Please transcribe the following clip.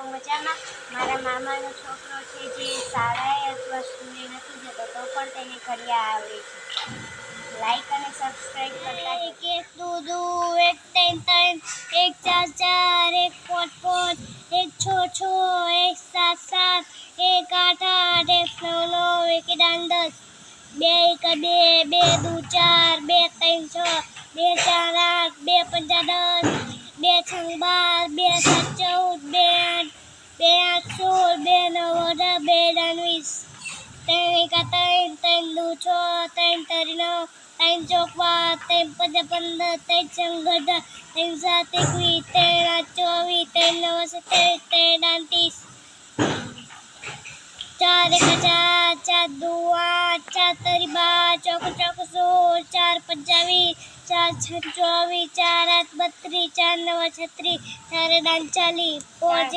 મજામાં. મારા મામાનો છોકરો છે જે શાળાએ અથવા સ્કૂલે નથી જતો તો પણ તેને ઘડિયા આવડે છે. લાઈક અને સબસ્ક્રાઇબ કરતા એક એક દુ દુ, એક ત્રણ ત્રણ, એક ચાર ચાર, એક પાંચ પાંચ, એક છ છ, એક સાત સાત, એક આઠ આઠ, એક નવ નવ, એક દાન 10, બે એક બે, બે દુ ચાર, બે ત્રણ છ, બે ચાર આઠ, બે પંચા 10, બે છંગ 12, બે સાત 14, બે આઠ 16, બે નવ 18, બે દાન 20, ત્રણ એકા ત્રણ, ત્રણ દુ છ, ત્રણ તરી 9, ત્રણ ચોક 12, ત્રણ પંચા 15, ત્રણ છંગ 18, ત્રણ સાત 21, ત્રણ આઠ 24, ત્રણ નવ 27, ત્રણ દાન 30, ચાર એકા ચાર, ચાર દુ 8, ચાર તરી 12, ચોક ચોક 16, ચાર પંચા 20, ચાર છંગ 24, ચાર આઠ 32, ચાર નવ 36, ચાર દાન 40, પાંચ